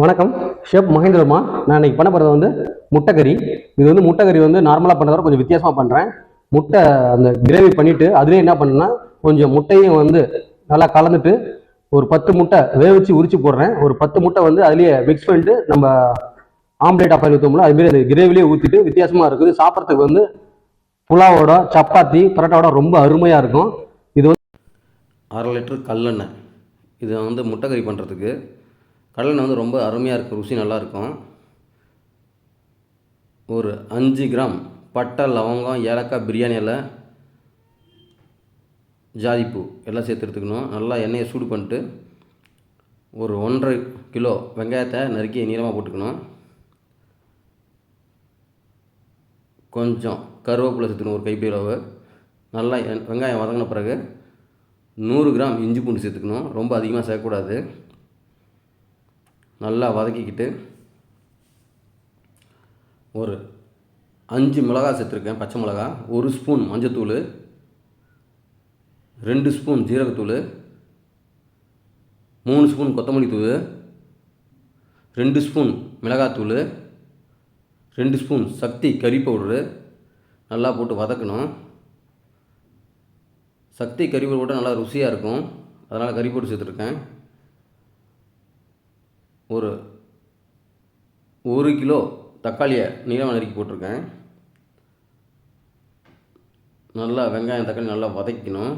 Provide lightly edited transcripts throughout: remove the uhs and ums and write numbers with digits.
வணக்கம். ஷெஃப் மகேந்திரமா. நான் இன்னைக்கு பண்ண போகிறது வந்து முட்டைக்கறி. இது வந்து முட்டைக்கறி வந்து நார்மலாக பண்ணுறத கொஞ்சம் வித்தியாசமாக பண்ணுறேன். முட்டை அந்த கிரேவி பண்ணிவிட்டு அதுலேயே என்ன பண்ணுன்னா கொஞ்சம் முட்டையும் வந்து நல்லா கலந்துட்டு ஒரு 10 முட்டை வேவிச்சு உரிச்சு போடுறேன். ஒரு 10 முட்டை வந்து அதுலேயே மிக்ஸ் பண்ணிட்டு நம்ம ஆம்லேட் ஆஃப் ஊற்றோம்ல அதுமாரி அந்த கிரேவிலேயே ஊற்றிட்டு வித்தியாசமாக இருக்குது. சாப்பிட்றதுக்கு வந்து புலாவோட சப்பாத்தி பரோட்டாவோட ரொம்ப அருமையாக இருக்கும். இது வந்து 1/2 லிட்டர் கல்லெண்ணெய். இது வந்து முட்டைக்கறி பண்ணுறதுக்கு கடலெண்ணெய் வந்து ரொம்ப அருமையாக இருக்கும், ருசி நல்லாயிருக்கும். ஒரு 5 கிராம் பட்டை, லவங்கம், ஏலக்காய், பிரியாணி இலை, ஜாதிப்பூ எல்லாம் சேர்த்து எடுத்துக்கணும். நல்லா எண்ணெயை சூடு பண்ணிட்டு ஒரு 1.5 கிலோ வெங்காயத்தை நறுக்கி நீளமாக போட்டுக்கணும். கொஞ்சம் கருவேப்பிலை சேர்த்துக்கணும், ஒரு கைப்பிடி அளவு. நல்லா வெங்காயம் வதங்கின பிறகு 100 கிராம் இஞ்சி பூண்டு சேர்த்துக்கணும். ரொம்ப அதிகமாக சேர்க்கக்கூடாது. நல்லா வதக்கிக்கிட்டு ஒரு 5 மிளகாய் சேர்த்துருக்கேன், பச்சை மிளகாய், 1 ஸ்பூன் மஞ்சத்தூள், 2 ஸ்பூன் ஜீரகத்தூள், 3 ஸ்பூன் கொத்தமல்லி தூள், 2 ஸ்பூன் மிளகாத்தூள், 2 ஸ்பூன் சக்தி கறி பவுடரு நல்லா போட்டு வதக்கணும். சக்தி கறி பவுடர் போட்டால் நல்லா ருசியாக இருக்கும், அதனால் கறி பவுடர் சேர்த்துருக்கேன். ஒரு 1 கிலோ தக்காளியை நீளமாக நறுக்கி போட்டிருக்கேன். நல்லா வெங்காயம் தக்காளி நல்லா வதக்கணும்.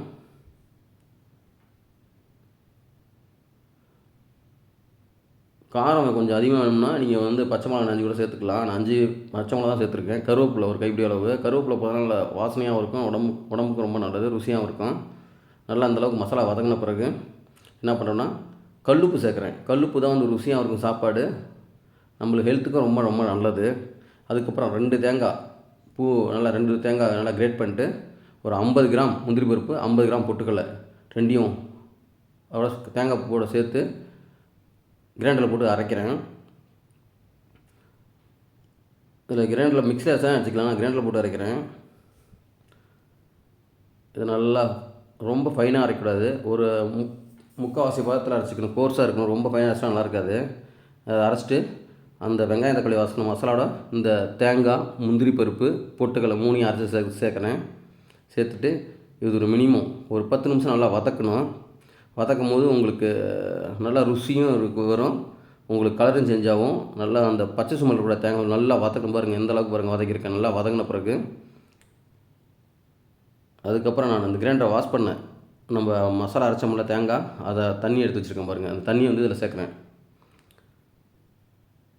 காரம் கொஞ்சம் அதிகமாக வேணும்னா நீங்கள் வந்து பச்சை மிளகா 5 கூட சேர்த்துக்கலாம். நான் 5 பச்சை மிளகா தான் சேர்த்துருக்கேன். கருவேப்பிலை ஒரு கைப்பிடி அளவு. கருவேப்பிலை போனால் நல்லா வாசனையாகவும் இருக்கும், உடம்புக்கு ரொம்ப நல்லது, ருசியாகவும் இருக்கும். நல்லா அந்தளவுக்கு மசாலா வதங்கின பிறகு என்ன பண்ணுறோன்னா கல்லுப்பு சேர்க்குறேன். கல்லுப்பு தான் வந்து ருசியாக இருக்கும் சாப்பாடு, நம்மளுக்கு ஹெல்த்துக்கும் ரொம்ப ரொம்ப நல்லது. அதுக்கப்புறம் 2 தேங்காய் பூ, நல்லா 2 தேங்காய் நல்லா கிரேட் பண்ணிட்டு ஒரு 50 கிராம் முந்திரி பருப்பு, 50 கிராம் பொட்டுக்கடலை ரெண்டையும் அவ்வளோ தேங்காய் பூவோட சேர்த்து கிரைண்டரில் போட்டு அரைக்கிறேன். இதில் கிரைண்டரில் மிக்ஸில் தான் அரைச்சிக்கலாம், நான் கிரைண்டரில் போட்டு அரைக்கிறேன். இது நல்லா ரொம்ப ஃபைனாக அரைக்கக்கூடாது, ஒரு முக்கால்வாசி பதத்தில் அரைச்சிக்கணும், கோர்ஸாக இருக்கணும். ரொம்ப ஃபைனாக அரைச்சா நல்லா இருக்காது. அதை அரைச்சிட்டு அந்த வெங்காயம் தக்காளி வாசனை மசாலாவோட இந்த தேங்காய், முந்திரி பருப்பு, பொட்டுக்கடலை 3 அரைச்சி சேர்க்குறேன். சேர்த்துட்டு இது ஒரு மினிமம் ஒரு 10 நிமிஷம் நல்லா வதக்கணும். வதக்கும் போது உங்களுக்கு நல்லா ருசியும் வரும், உங்களுக்கு கலரும் சேஞ்ச் ஆகும். நல்லா அந்த பச்சை சுமல் கூட தேங்காய் நல்லா வதக்கணும். பாருங்கள் எந்த அளவுக்கு பாருங்கள் வதக்கியிருக்கேன். நல்லா வதங்கின பிறகு அதுக்கப்புறம் நான் அந்த கிரைண்டரை வாஷ் பண்ணேன், நம்ம மசாலா அரைச்சோம்ல தேங்காய், அதை தண்ணி எடுத்து வச்சுருக்கேன் பாருங்கள். அந்த தண்ணியை வந்து இதில் சேர்க்குறேன்.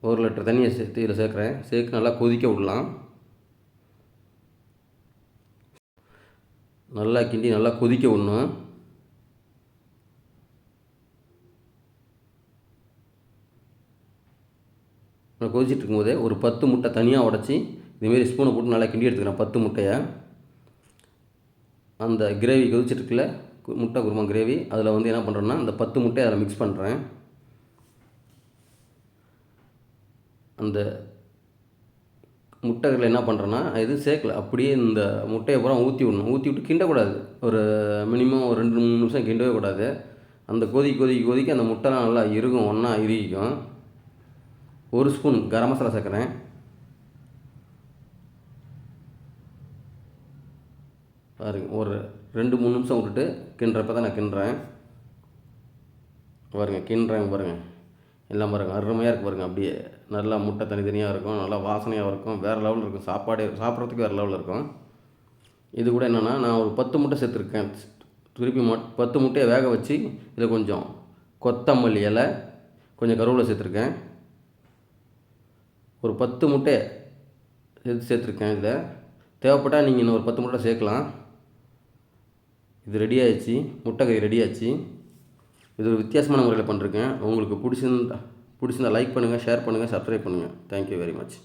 1 லிட்டர் தண்ணியை சேர்த்து இதில் சேர்க்குறேன். சேர்த்து நல்லா கொதிக்க விடலாம். நல்லா கிண்டி நல்லா கொதிக்க விடணும். நான் கொதிச்சிட்டு இருக்கும்போதே ஒரு 10 முட்டை தனியாக உடச்சி இதுமாரி ஸ்பூனை போட்டு நல்லா கிண்டி எடுத்துக்கிறேன். 10 முட்டையை அந்த கிரேவி கொதிச்சிட்ருக்குல முட்டை குருமா கிரேவி, அதில் வந்து என்ன பண்ணுறேன்னா அந்த 10 முட்டையை அதில் மிக்ஸ் பண்ணுறேன். அந்த முட்டைகளில் என்ன பண்ணுறேன்னா எதுவும் சேர்க்கல, அப்படியே இந்த முட்டையை பூரா ஊற்றி விடணும். ஊற்றி விட்டு கிண்டக்கூடாது, ஒரு மினிமம் ஒரு 2-3 நிமிஷம் கிண்டவே கூடாது. அந்த கொதிக்க அந்த முட்டைலாம் நல்லா இறுகும், ஒன்றா இறுகிக்கும். 1 ஸ்பூன் கரம் மசாலா சேர்க்குறேன். பாருங்க, ஒரு 2-3 நிமிஷம் விட்டுட்டு கிண்டுறப்ப தான் நான் கிண்டுறேன். கிண்டுறேன் பாருங்கள், எல்லாம் பாருங்கள் அருமையாக இருக்குது பாருங்கள். அப்படியே நல்லா முட்டை தனித்தனியாக இருக்கும், நல்லா வாசனையாக இருக்கும், வேறு லெவலில் இருக்கும். சாப்பிட்றதுக்கு வேறு லெவலில் இருக்கும். இது கூட என்னென்னா நான் ஒரு 10 முட்டை சேர்த்துருக்கேன். திருப்பி 10 முட்டையை வேக வச்சு இதில் கொஞ்சம் கொத்தமல்லி இலை, கொஞ்சம் கருவேப்பிலை சேர்த்துருக்கேன். ஒரு 10 முட்டையை சேர்த்துருக்கேன். இதில் தேவைப்பட்டால் நீங்கள் இன்னும் ஒரு 10 முட்டை சேர்க்கலாம். இது ரெடி ஆகிடுச்சு, முட்டைக்கறி ரெடி ஆச்சு. இது ஒரு வித்தியாசமான முறையில் பண்ணிருக்கேன். உங்களுக்கு பிடிச்சிருந்தா லைக் பண்ணுங்கள், ஷேர் பண்ணுங்கள், சப்ஸ்கிரைப் பண்ணுங்கள். Thank you very much.